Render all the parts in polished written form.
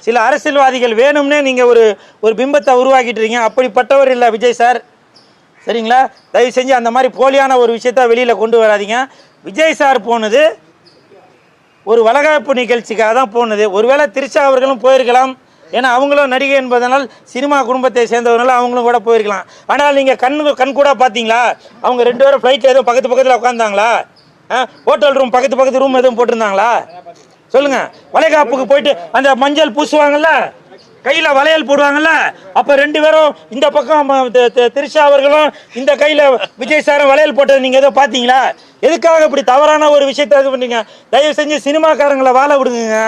சில அரசியல்வாதிகள் வேணும்னே நீங்கள் ஒரு பிம்பத்தை உருவாக்கிட்டு இருக்கீங்க. அப்படிப்பட்டவர் இல்லை விஜய் சார், சரிங்களா? தயவு செஞ்சு அந்த மாதிரி போலியான ஒரு விஷயத்த வெளியில் கொண்டு வராதிங்க. விஜய் சார் போனது ஒரு வளகாப்பு நிகழ்ச்சிக்காக தான் போனது. ஒருவேளை திரிஷா அவர்களும் போயிருக்கலாம், ஏன்னா அவங்களும் நடிகை என்பதனால் சினிமா குடும்பத்தை சேர்ந்தவர்கள் அவங்களும் கூட போயிருக்கலாம். ஆனால் நீங்கள் கண் கூட பார்த்தீங்களா? அவங்க 2 பேரும் ஃப்ளைட்டில் எதுவும் பக்கத்தில் உட்காந்தாங்களா? ஹோட்டல் ரூம் பக்கத்து ரூம் எதுவும் போட்டிருந்தாங்களா? சொல்லுங்கள். வளைகாப்புக்கு போயிட்டு அந்த மஞ்சள் பூசுவாங்கல்ல, கையில் வளையல் போடுவாங்கல்ல, அப்போ 2 பேரும் இந்த பக்கம் திரிஷா அவர்களும் இந்த கையில் விஜய் சாரும் வளையல் போட்டது நீங்கள் எதோ பார்த்தீங்களா? எதுக்காக இப்படி தவறான ஒரு விஷயத்த இது பண்ணீங்க? தயவு செஞ்சு சினிமாக்காரங்களை வாழ விடுங்க.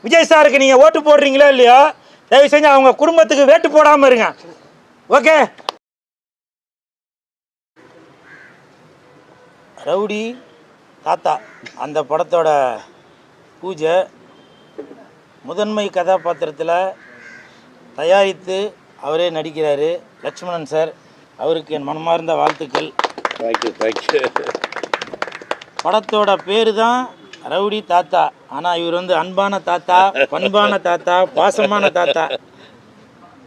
விஜய் சாருக்கு நீங்கள் ஓட்டு போடுறீங்களோ இல்லையோ, தயவு செஞ்சு அவங்க குடும்பத்துக்கு வேட்டு போடாமல் இருங்க. ஓகே. ரவுடி தாத்தா அந்த படத்தோட பூஜை முதன்மை கதாபாத்திரத்தில் தயாரித்து அவரே நடிக்கிறாரு லட்சுமணன் சார். அவருக்கு என் மனமார்ந்த வாழ்த்துக்கள். படத்தோட பேர் தான் ரவுடி தாத்தா. ஆனால் இவர் வந்து அன்பான தாத்தா, பண்பான தாத்தா, பாசமான தாத்தா,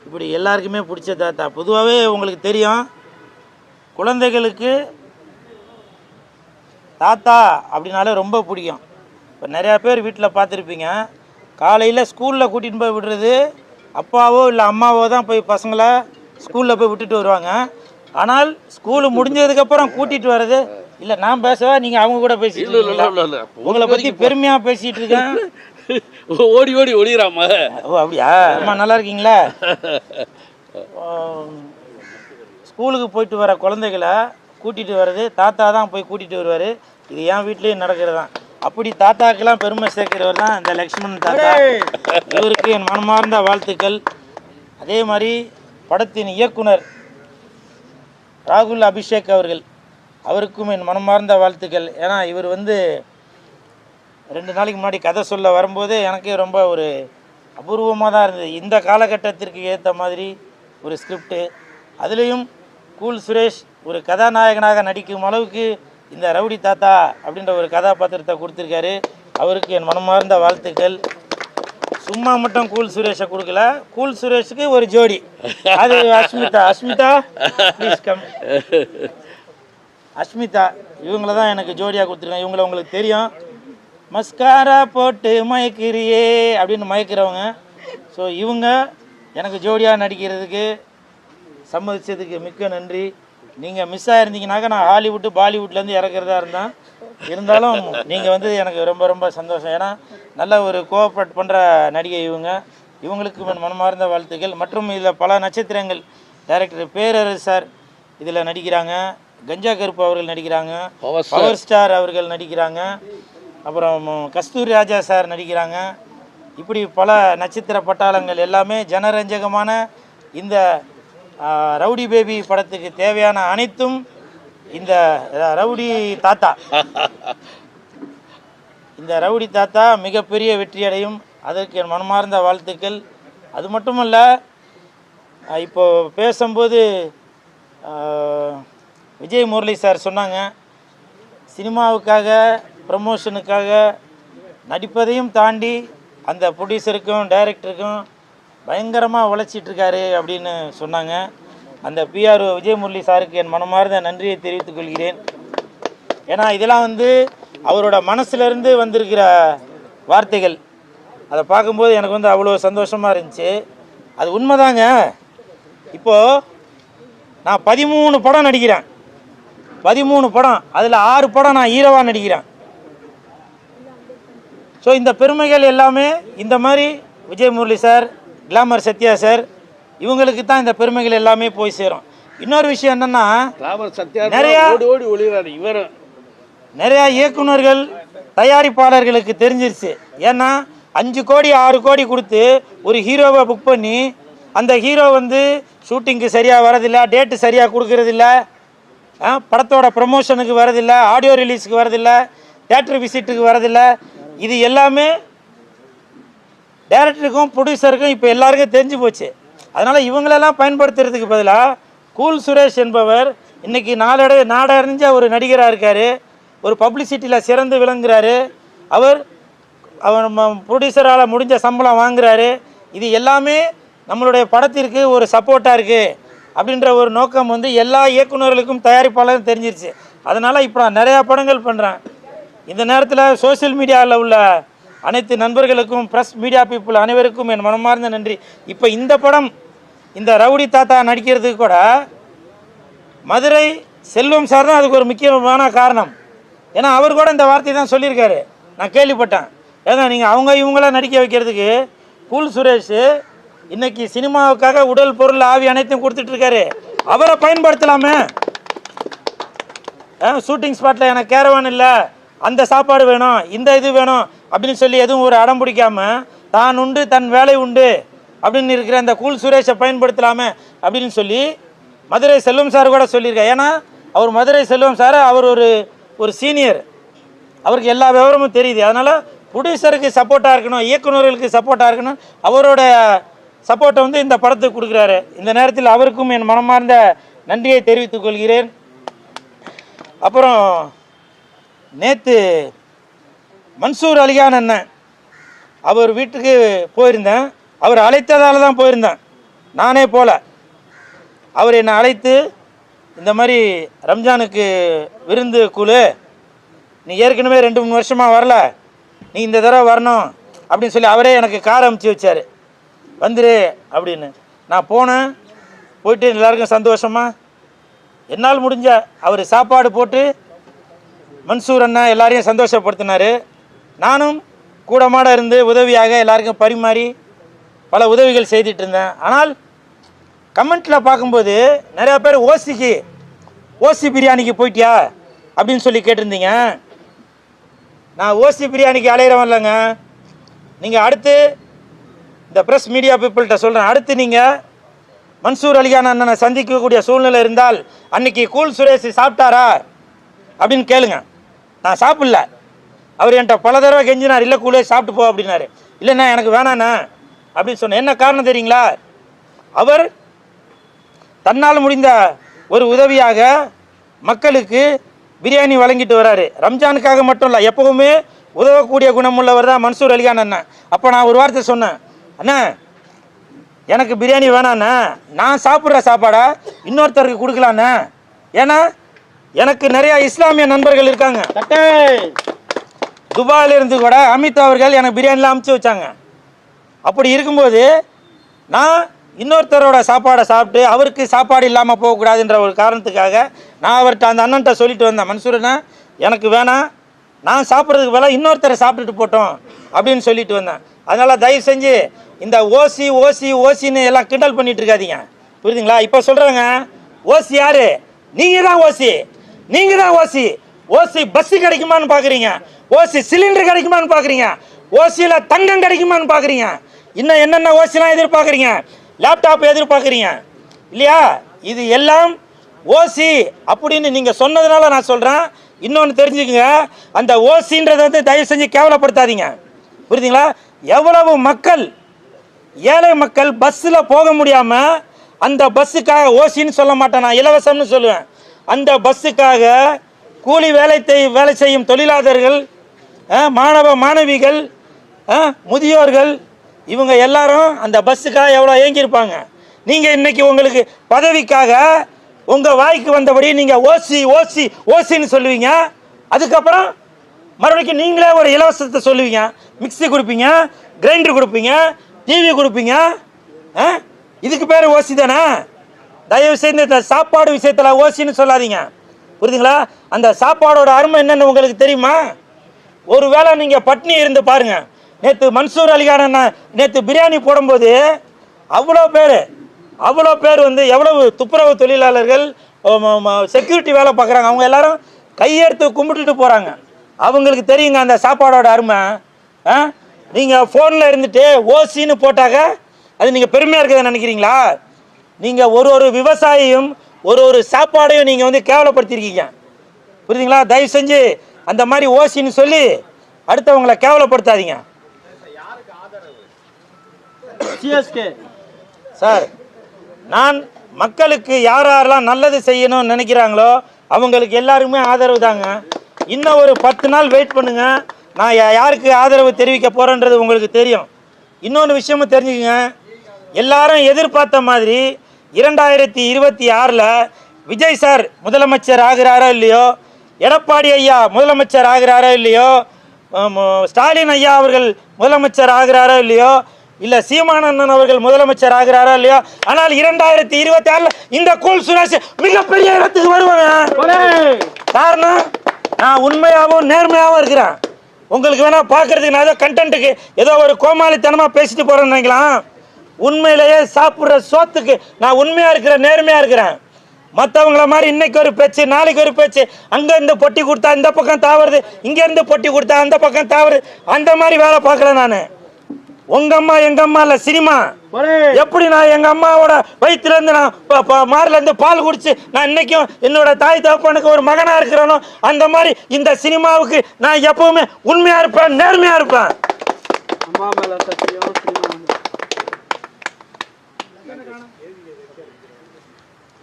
இப்படி எல்லாருக்குமே பிடிச்ச தாத்தா. பொதுவாகவே உங்களுக்கு தெரியும், குழந்தைகளுக்கு தாத்தா அப்படின்னாலே ரொம்ப பிடிக்கும். இப்போ நிறையா பேர் வீட்டில் பார்த்துருப்பீங்க, காலையில் ஸ்கூலில் கூட்டிகிட்டு போய் விடுறது அப்பாவோ இல்லை அம்மாவோ தான் போய் பசங்களை ஸ்கூலில் போய் விட்டுட்டு வருவாங்க. ஆனால் ஸ்கூலு முடிஞ்சதுக்கப்புறம் கூட்டிகிட்டு வர்றது இல்லை. நான் பேசவா, நீங்கள் அவங்க கூட பேசிட்டு உங்களை பற்றி பெருமையாக பேசிகிட்டு இருக்கேன். ஓடி ஓடி ஒளிராம. ஓ அப்படியா? அம்மா நல்லா இருக்கீங்களா? ஸ்கூலுக்கு போயிட்டு வர குழந்தைகளை கூட்டிகிட்டு வர்றது தாத்தா தான் போய் கூட்டிகிட்டு வருவார். இது என் வீட்லேயும் நடக்கிறது தான். அப்படி தாத்தாக்கெல்லாம் பெருமை சேர்க்கிறவர் தான் இந்த லக்ஷ்மணன் தாத்தா. இவருக்கு என் மனமார்ந்த வாழ்த்துக்கள். அதே மாதிரி படத்தின் இயக்குனர் ராகுல் அபிஷேக் அவர்கள், அவருக்கும் என் மனமார்ந்த வாழ்த்துக்கள். ஏன்னா இவர் வந்து 2 நாளைக்கு முன்னாடி கதை சொல்ல வரும்போது எனக்கே ரொம்ப ஒரு அபூர்வமாக தான் இருந்தது. இந்த காலகட்டத்திற்கு ஏற்ற மாதிரி ஒரு ஸ்கிரிப்டு, அதுலேயும் கூல் சுரேஷ் ஒரு கதாநாயகனாக நடிக்கும் அளவுக்கு இந்த ரவுடி தாத்தா அப்படின்ற ஒரு கதாபாத்திரத்தை கொடுத்துருக்காரு. அவருக்கு என் மனமார்ந்த வாழ்த்துக்கள். சும்மா மட்டும் கூல் சுரேஷை கொடுக்கல, கூல் சுரேஷுக்கு ஒரு ஜோடி, அது அஸ்மிதா ப்ளீஸ் கம். அஸ்மிதா இவங்கள தான் எனக்கு ஜோடியாக கொடுத்துருக்கேன். இவங்கள உங்களுக்கு தெரியும், மஸ்காரா போட்டு மயக்கிறியே அப்படின்னு மயக்கிறவங்க. ஸோ இவங்க எனக்கு ஜோடியாக நடிக்கிறதுக்கு சம்மதிச்சதுக்கு மிக்க நன்றி. நீங்கள் மிஸ் ஆகிருந்தீங்கனாக்கா நான் ஹாலிவுட்டு பாலிவுட்லேருந்து இறக்குறதா இருந்தாலும் நீங்கள் வந்து எனக்கு ரொம்ப ரொம்ப சந்தோஷம். ஏன்னா நல்ல ஒரு கோஆப்ரேட் பண்ணுற நடிகை இவங்களுக்கு மனமார்ந்த வாழ்த்துக்கள். மற்றும் இதில் பல நட்சத்திரங்கள், டைரக்டர் பேரரசு சார் இதில் நடிக்கிறாங்க, கஞ்சா கருப்பு அவர்கள் நடிக்கிறாங்க, பவர் ஸ்டார் அவர்கள் நடிக்கிறாங்க, அப்புறம் கஸ்தூரி ராஜா சார் நடிக்கிறாங்க. இப்படி பல நட்சத்திர பட்டாளங்கள் எல்லாமே ஜனரஞ்சகமான இந்த ரவுடி பேபி படத்துக்கு தேவையான அனைத்தும் இந்த ரவுடி தாத்தா இந்த ரவுடி தாத்தா மிகப்பெரிய வெற்றியடையும். அதற்கு என் மனமார்ந்த வாழ்த்துக்கள். அது மட்டுமல்ல, இப்போது பேசும்போது விஜய் முரளி சார் சொன்னாங்க, சினிமாவுக்காக ப்ரமோஷனுக்காக நடிப்பதையும் தாண்டி அந்த ப்ரொடியூசருக்கும் டைரக்டருக்கும் பயங்கரமாக உழைச்சிட்ருக்காரு அப்படின்னு சொன்னாங்க. அந்த பிஆர் விஜய் முரளி சாருக்கு என் மனமார்ந்த நன்றியை தெரிவித்துக் கொள்கிறேன். ஏன்னா இதெல்லாம் வந்து அவரோட மனசுலேருந்து வந்திருக்கிற வார்த்தைகள். அதை பார்க்கும்போது எனக்கு வந்து அவ்வளோ சந்தோஷமாக இருந்துச்சு. அது உண்மைதாங்க. இப்போது நான் 13 படம் நடிக்கிறேன், 13 படம், அதில் 6 படம் நான் ஹீரோவாக நடிக்கிறேன். ஸோ இந்த பெருமைகள் எல்லாமே இந்த மாதிரி Vijay Murali sir, glamour Sathya sir, இவங்களுக்கு தான் இந்த பெருமைகள் எல்லாமே போய் சேரும். இன்னொரு விஷயம் என்னென்னா, நிறையா இயக்குநர்கள் தயாரிப்பாளர்களுக்கு தெரிஞ்சிருச்சு. ஏன்னா 5 கோடி 6 கோடி கொடுத்து ஒரு ஹீரோவை புக் பண்ணி அந்த ஹீரோ வந்து ஷூட்டிங்க்கு சரியாக வரதில்லை, டேட்டு சரியாக கொடுக்கறதில்ல, படத்தோட ப்ரமோஷனுக்கு வரதில்லை, ஆடியோ ரிலீஸுக்கு வரதில்லை, தேட்டர் விசிட்டுக்கு வரதில்லை. இது எல்லாமே டைரக்டருக்கும் ப்ரொடியூசருக்கும் இப்போ எல்லாருக்கும் தெரிஞ்சு போச்சு. அதனால் இவங்களெல்லாம் பயன்படுத்துறதுக்கு பதிலாக கூல் சுரேஷ் என்பவர் இன்றைக்கி நாடறிஞ்ச ஒரு நடிகராக இருக்கார், ஒரு பப்ளிசிட்டியில் சிறந்து விளங்குறாரு. அவர் ப்ரொடியூசரால் முடிஞ்ச சம்பளம் வாங்குறாரு. இது எல்லாமே நம்மளுடைய படத்திற்கு ஒரு சப்போர்ட்டாக இருக்குது அப்படின்ற ஒரு நோக்கம் வந்து எல்லா இயக்குநர்களுக்கும் தயாரிப்பாளரும் தெரிஞ்சிருச்சு. அதனால் இப்போ நான் நிறையா படங்கள் பண்ணுறேன். இந்த நேரத்தில் சோஷியல் மீடியாவில் உள்ள அனைத்து நண்பர்களுக்கும் ப்ரெஸ் மீடியா பீப்புள் அனைவருக்கும் என் மனமார்ந்த நன்றி. இப்போ இந்த படம் இந்த ரவுடி தாத்தா நடிக்கிறதுக்கு கூட மதுரை செல்வம் சார் தான் அதுக்கு ஒரு முக்கியமான காரணம். ஏன்னா அவர் கூட இந்த வார்த்தை தான் சொல்லியிருக்காரு, நான் கேள்விப்பட்டேன். ஏன்னா நீங்கள் அவங்க இவங்களாம் நடிக்க வைக்கிறதுக்கு கூல் சுரேஷ் இன்னைக்கு சினிமாவுக்காக உடல் பொருள் ஆவி அனைத்தையும் கொடுத்துட்ருக்காரு. அவரை பயன்படுத்தலாமே. ஷூட்டிங் ஸ்பாட்டில் எனக்கு கேரவான் இல்லை, அந்த சாப்பாடு வேணும், இந்த இது வேணும் அப்படின்னு சொல்லி எதுவும் ஒரு அடம் பிடிக்காமல் தான் உண்டு தன் வேலை உண்டு அப்படின்னு இருக்கிற அந்த கூல் சுரேஷை பயன்படுத்தலாமே அப்படின்னு சொல்லி மதுரை செல்வம் சார் கூட சொல்லியிருக்காரு. ஏன்னா அவர் மதுரை செல்வம் சார் அவர் ஒரு சீனியர், அவருக்கு எல்லா விவரமும் தெரியுது. அதனால் ப்ரொடியூசருக்கு சப்போர்ட்டாக இருக்கணும், இயக்குநர்களுக்கு சப்போர்ட்டாக இருக்கணும், அவரோட சப்போர்ட்டை வந்து இந்த படத்துக்கு கொடுக்குறாரு. இந்த நேரத்தில் அவருக்கும் என் மனமார்ந்த நன்றியை தெரிவித்துக் கொள்கிறேன். அப்புறம் நேற்று மன்சூர் அலிகான் அண்ணன் அவர் வீட்டுக்கு போயிருந்தேன். அவர் அழைத்ததால் தான் போயிருந்தேன், நானே போல. அவர் என்னை அழைத்து இந்த மாதிரி ரம்ஜானுக்கு விருந்து குழு, நீ ஏற்கனவே 2-3 வருஷமாக வரல, நீ இந்த தடவை வரணும் அப்படின்னு சொல்லி அவரே எனக்கு கார் அமுச்சு வச்சார், வந்துரு அப்படின்னு. நான் போனேன். போயிட்டு எல்லாருக்கும் சந்தோஷமாக என்னால் முடிஞ்ச அவர் சாப்பாடு போட்டு மன்சூர் அண்ணா எல்லாரையும் சந்தோஷப்படுத்தினார். நானும் கூடமாட இருந்து உதவியாக எல்லாருக்கும் பரிமாறி பல உதவிகள் செய்துட்டு இருந்தேன். ஆனால் கமெண்ட்டில் பார்க்கும்போது நிறையா பேர் ஓசி பிரியாணிக்கு போயிட்டியா அப்படின்னு சொல்லி கேட்டிருந்தீங்க. நான் ஓசி பிரியாணிக்கு அலையிறவன் இல்லைங்க. நீங்கள் அடுத்து இந்த ப்ரெஸ் மீடியா பீப்புள்கிட்ட சொல்கிறேன், அடுத்து நீங்கள் மன்சூர் அலிகான் அண்ணனை சந்திக்கக்கூடிய சூழ்நிலை இருந்தால் அன்றைக்கி கூல் சுரேஷ் சாப்பிட்டாரா அப்படின்னு கேளுங்க. நான் சாப்பிடல. அவர் என்கிட்ட பல தடவை கெஞ்சினார், இல்லை கூலே சாப்பிட்டு போ அப்படின்னாரு. இல்லைண்ணா எனக்கு வேணாண்ணா அப்படின்னு சொன்னேன். என்ன காரணம் தெரியுங்களா? அவர் தன்னால் முடிந்த ஒரு உதவியாக மக்களுக்கு பிரியாணி வழங்கிட்டு வராரு. ரம்ஜானுக்காக மட்டும் இல்லை, எப்போவுமே உதவக்கூடிய குணமுள்ளவர் தான் மன்சூர் அலிகான் அண்ணன். அப்போ நான் ஒரு வார்த்தை சொன்னேன், அண்ணா எனக்கு பிரியாணி வேணாண்ணா, நான் சாப்பிட்ற சாப்பாடா இன்னொருத்தருக்கு கொடுக்கலாண்ணே. ஏன்னா எனக்கு நிறையா இஸ்லாமிய நண்பர்கள் இருக்காங்க. துபாயிலிருந்து கூட அமித் அவர்கள் எனக்கு பிரியாணிலாம் அமுச்சு வச்சாங்க. அப்படி இருக்கும்போது நான் இன்னொருத்தரோட சாப்பாடை சாப்பிட்டு அவருக்கு சாப்பாடு இல்லாமல் போகக்கூடாதுன்ற ஒரு காரணத்துக்காக நான் அவர்கிட்ட அந்த அண்ணன்ட்ட சொல்லிட்டு வந்தேன், மன்சூர்னா எனக்கு வேணாம், நான் சாப்பிட்றதுக்கு வேலை இன்னொருத்தரை சாப்பிட்டுட்டு போட்டோம் அப்படின்னு சொல்லிட்டு வந்தேன். அதனால் தயவு செஞ்சு இந்த ஓசின்னு எல்லாம் கிண்டல் பண்ணிட்டு இருக்காதீங்க, புரியுதுங்களா? இப்போ சொல்கிறேங்க, ஓசி யார்? நீங்கள் தான் ஓசி, நீங்கள் தான் ஓசி. ஓசி பஸ்ஸு கிடைக்குமான்னு பார்க்குறீங்க, ஓசி சிலிண்டர் கிடைக்குமான்னு பார்க்குறீங்க, ஓசியில் தங்கம் கிடைக்குமான்னு பார்க்குறீங்க, இன்னும் என்னென்ன ஓசிலாம் எதிர்பார்க்குறீங்க, லேப்டாப் எதிர்பார்க்குறீங்க இல்லையா? இது எல்லாம் ஓசி அப்படின்னு நீங்கள் சொன்னதுனால நான் சொல்கிறேன். இன்னொன்று தெரிஞ்சுக்கங்க, அந்த ஓசின்றதை வந்து தயவு செஞ்சு கேவலப்படுத்தாதீங்க, புரியுதுங்களா? எவ்வளவு மக்கள், ஏழை மக்கள் பஸ்ஸில் போக முடியாமல் அந்த பஸ்ஸுக்காக, ஓசின்னு சொல்ல மாட்டேன் நான், இலவசம்னு சொல்லுவேன், அந்த பஸ்ஸுக்காக கூலி வேலை செய்யும் தொழிலாளர்கள், மாணவ மாணவிகள், முதியோர்கள், இவங்க எல்லாரும் அந்த பஸ்ஸுக்காக எவ்வளோ ஏங்கியிருப்பாங்க. நீங்கள் இன்றைக்கி உங்களுக்கு பதவிக்காக உங்கள் வாய்க்கு வந்தபடி நீங்கள் ஓசின்னு சொல்லுவீங்க. அதுக்கப்புறம் மறுபடியும் நீங்களே ஒரு இலவசத்தை சொல்லுவீங்க, மிக்ஸி கொடுப்பீங்க, கிரைண்டர் கொடுப்பீங்க, டிவி கொடுப்பீங்க. இதுக்கு பேர் ஓசி தானே? தயவு செய்து இந்த சாப்பாடு விஷயத்தில் ஓசின்னு சொல்லாதீங்க, புரியுதுங்களா? அந்த சாப்பாடோட அருமை என்னென்னு உங்களுக்கு தெரியுமா? ஒரு வேளை நீங்கள் பட்னி இருந்து பாருங்கள். நேற்று மன்சூர் அலிகான் அண்ணன் நேற்று பிரியாணி போடும்போது அவ்வளோ பேர் வந்து எவ்வளவு துப்புரவு தொழிலாளர்கள், செக்யூரிட்டி வேலை பார்க்குறாங்க, அவங்க எல்லாரும் கையெடுத்து கும்பிட்டுட்டு போகிறாங்க. அவங்களுக்கு தெரியுங்க அந்த சாப்பாடோட அருமை. நீங்கள் ஃபோனில் இருந்துட்டு ஓசின்னு போட்டாக்க அது நீங்கள் பெருமையாக இருக்குதுன்னு நினைக்கிறீங்களா? நீங்கள் ஒரு விவசாயியும் ஒரு சாப்பாடையும் நீங்கள் வந்து கேவலப்படுத்தியிருக்கீங்க, புரியுதுங்களா? தயவு செஞ்சு அந்த மாதிரி ஓசின்னு சொல்லி அடுத்தவங்களை கேவலப்படுத்தாதீங்க. சார், நான் மக்களுக்கு யாரெல்லாம் நல்லது செய்யணும்னு நினைக்கிறாங்களோ அவங்களுக்கு எல்லாருமே ஆதரவு தாங்க. இன்னும் ஒரு 10 நாள் வெயிட் பண்ணுங்க, நான் யாருக்கு ஆதரவு தெரிவிக்க போகிறேன்றது உங்களுக்கு தெரியும். இன்னொன்று விஷயமும் தெரிஞ்சுக்கங்க, எல்லாரும் எதிர்பார்த்த மாதிரி 2026 விஜய் சார் முதலமைச்சர் ஆகிறாரோ இல்லையோ, எடப்பாடி ஐயா முதலமைச்சர் ஆகிறாரோ இல்லையோ, ஸ்டாலின் ஐயா அவர்கள் முதலமைச்சர் ஆகிறாரோ இல்லையோ, இல்லை சீமானந்தன் அவர்கள் முதலமைச்சர் ஆகிறாரோ இல்லையோ, ஆனால் 2026 இந்த கூல் சுரேஷ் மிகப்பெரிய இடத்துக்கு வருவாங்க. காரணம், நான் உண்மையாகவும் நேர்மையாகவும் இருக்கிறேன். உங்களுக்கு வேணா பார்க்கறதுக்கு நான் ஏதோ கண்டென்ட்டுக்கு ஏதோ ஒரு கோமாளித்தனமாக பேசிட்டு போகிறேன்னு நினைக்கலாம். உண்மையிலேயே சாப்பிட்ற சோத்துக்கு நான் உண்மையாக இருக்கிறேன், நேர்மையாக இருக்கிறேன். மற்றவங்கள மாதிரி இன்னைக்கு ஒரு பேச்சு, நாளைக்கு ஒரு பேச்சு, அங்கே இருந்து பொட்டி கொடுத்தா இந்த பக்கம் தாவறது, இங்கேருந்து பொட்டி கொடுத்தா அந்த பக்கம் தாவறது, அந்த மாதிரி வேலை பார்க்கல நான். உங்க அம்மா எங்க அம்மா இல்ல சினிமா. எப்படி நான் எங்க அம்மாவோட வயிற்றுல இருந்து நான் மார்ல இருந்து பால் குடிச்சு நான் இன்னைக்கும் என்னோட தாய் தகப்பனுக்கு ஒரு மகனா இருக்கிறேனோ, அந்த மாதிரி இந்த சினிமாவுக்கு நான் எப்பவுமே உண்மையா இருப்பேன், நேர்மையா இருப்பேன்.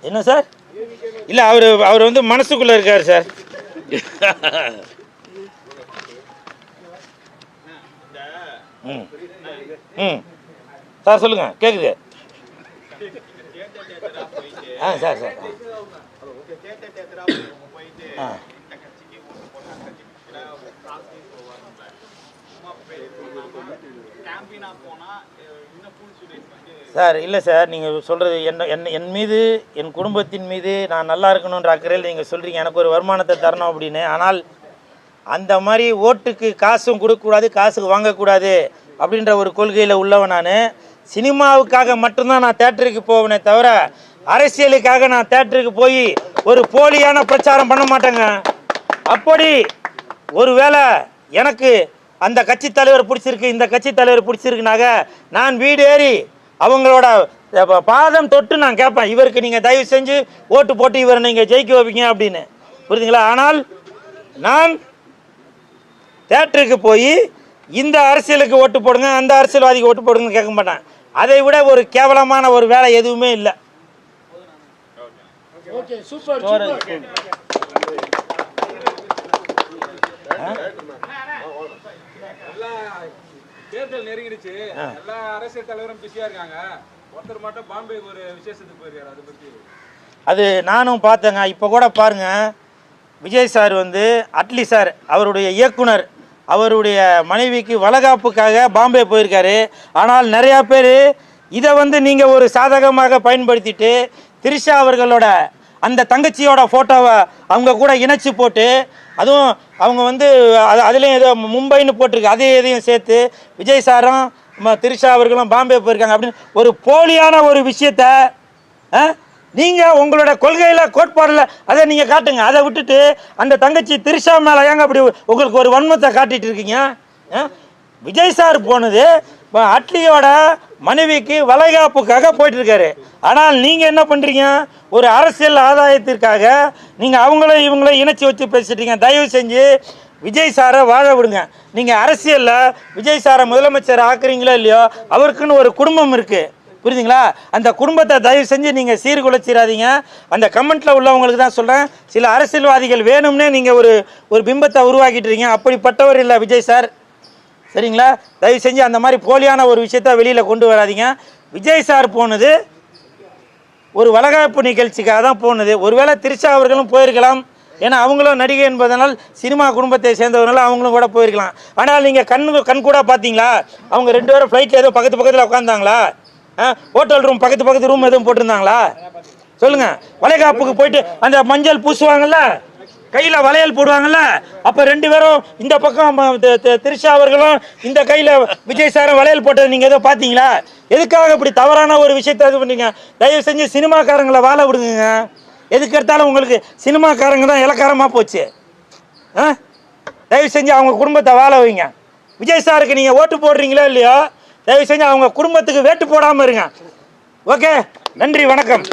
என்ன சார்? இல்ல அவர் வந்து மனசுக்குள்ள இருக்காரு சார். சார் சொல்லுங்க, கேக்குது. சார் சார் சார் இல்லை சார், நீங்கள் சொல்கிறது என் மீது, என் குடும்பத்தின் மீது நான் நல்லா இருக்கணுன்ற அக்கறையில் நீங்கள் சொல்கிறீங்க எனக்கு ஒரு வருமானத்தை தரணும் அப்படின்னு. ஆனால் அந்த மாதிரி ஓட்டுக்கு காசும் கொடுக்கக்கூடாது, காசுக்கு வாங்கக்கூடாது அப்படின்ற ஒரு கொள்கையில் உள்ளவன் நான். சினிமாவுக்காக மட்டும்தான் நான் தேட்டருக்கு போவேனே தவிர அரசியலுக்காக நான் தேட்டருக்கு போய் ஒரு போலியான பிரச்சாரம் பண்ண மாட்டேங்க. அப்படி ஒருவேளை எனக்கு அந்த கட்சி தலைவர் பிடிச்சிருக்கு, இந்த கட்சி தலைவர் பிடிச்சிருக்குனாக நான் வீடு ஏறி அவங்களோட பாதம் தொட்டு நான் கேட்பேன், இவருக்கு நீங்கள் தயவு செஞ்சு ஓட்டு போட்டு இவரை நீங்கள் ஜெயிக்க வைப்பீங்க அப்படின்னு. புரியுதுங்களா? ஆனால் நான் தேட்டருக்கு போய் இந்த அரசியலுக்கு ஓட்டு போடுங்க, அந்த அரசியல்வாதிக்கு ஓட்டு போடுங்கன்னு கேட்க மாட்டேன். அதை விட ஒரு கேவலமான ஒரு வேலை எதுவுமே இல்லை. தேர்தல் நெருங்கிடுச்சு, எல்லா அரசியல் தலைவரும் பிஸியா இருக்காங்க, ஒருத்தர் மட்டும் பாம்பே ஒரு விசேஷத்துக்கு போயிருக்காரு. அதை பத்தி அது நானும் பார்த்தேங்க. இப்போ கூட பாருங்க, விஜய் சார் வந்து அட்லி சார் அவருடைய இயக்குனர் அவருடைய மனைவிக்கு வளகாப்புக்காக பாம்பே போயிருக்காரு. ஆனால் நிறையா பேர் இதை வந்து நீங்கள் ஒரு சாதகமாக பயன்படுத்திட்டு திரிஷா அவர்களோட அந்த தங்கச்சியோட ஃபோட்டோவை அவங்க கூட இணைச்சி போட்டு, அதுவும் அவங்க வந்து அதுலேயும் ஏதோ மும்பைன்னு போட்டிருக்கு, அதையும் சேர்த்து விஜய் சாரும் திரிஷா அவர்களும் பாம்பே போயிருக்காங்க அப்படின்னு ஒரு போலியான ஒரு விஷயத்தை நீங்கள் உங்களோட கொள்கையில் கோட்பாடில் அதை நீங்கள் காட்டுங்க. அதை விட்டுட்டு அந்த தங்கச்சி திரிஷா மேலே ஏங்க அப்படி உங்களுக்கு ஒரு வன்மத்தை காட்டிகிட்டு இருக்கீங்க? விஜய் சார் போனது அட்லியோட மனைவிக்கு வளைகாப்புக்காக போயிட்டுருக்காரு. ஆனால் நீங்கள் என்ன பண்ணுறீங்க, ஒரு அரசியல் ஆதாயத்திற்காக நீங்கள் அவங்களும் இவங்களும் இணைச்சி வச்சு பேசிட்டீங்க. தயவு செஞ்சு விஜய் சாரை வாழ விடுங்க. நீங்கள் அரசியலில் விஜய் சாரை முதலமைச்சர் ஆக்குறீங்களோ இல்லையோ, அவருக்குன்னு ஒரு குடும்பம் இருக்குது, புரியுதுங்களா? அந்த குடும்பத்தை தயவு செஞ்சு நீங்கள் சீர்குலைச்சிடாதீங்க. அந்த கமெண்ட்டில் உள்ளவங்களுக்கு தான் சொல்கிறேன், சில அரசியல்வாதிகள் வேணும்னே நீங்கள் ஒரு பிம்பத்தை உருவாக்கிட்டு இருக்கீங்க. அப்படிப்பட்டவர் இல்லை விஜய் சார், சரிங்களா? தயவு செஞ்சு அந்த மாதிரி போலியான ஒரு விஷயத்த வெளியில் கொண்டு வராதிங்க. விஜய் சார் போனது ஒரு வளகாப்பு நிகழ்ச்சிக்காக தான் போனது. ஒருவேளை திரிஷா அவர்களும் போயிருக்கலாம், ஏன்னா அவங்களும் நடிகை என்பதனால் சினிமா குடும்பத்தை சேர்ந்தவர்கள் அவங்களும் கூட போயிருக்கலாம். ஆனால் நீங்கள் கண் கூட பார்த்தீங்களா, அவங்க 2 பேரும் ஃப்ளைட்டில் ஏதோ பக்கத்தில் உட்காந்தாங்களா? ஹோட்டல் ரூம் பக்கத்து ரூம் எதுவும் போட்டிருந்தாங்களா? சொல்லுங்கள். வளைகாப்புக்கு போயிட்டு அந்த மஞ்சள் பூசுவாங்கல்ல, கையில் வளையல் போடுவாங்கல்ல, அப்போ 2 பேரும் இந்த பக்கம் திரிஷா அவர்களும் இந்த கையில் விஜய் சாரும் வளையல் போட்டது நீங்கள் ஏதோ பார்த்தீங்களா? எதுக்காக இப்படி தவறான ஒரு விஷயத்தை இது பண்ணீங்க? தயவு செஞ்சு சினிமாக்காரங்களை வாழ விடுங்க. எதுக்கு எடுத்தாலும் உங்களுக்கு சினிமாக்காரங்க தான் இலக்காரமாக போச்சு. தயவு செஞ்சு அவங்க குடும்பத்தை வாழ வைங்க. விஜய் சாருக்கு நீங்கள் ஓட்டு போடுறீங்களோ இல்லையோ, தயவு செஞ்சு அவங்க குடும்பத்துக்கு வேட்டு போடாமல் இருங்க. ஓகே, நன்றி, வணக்கம்.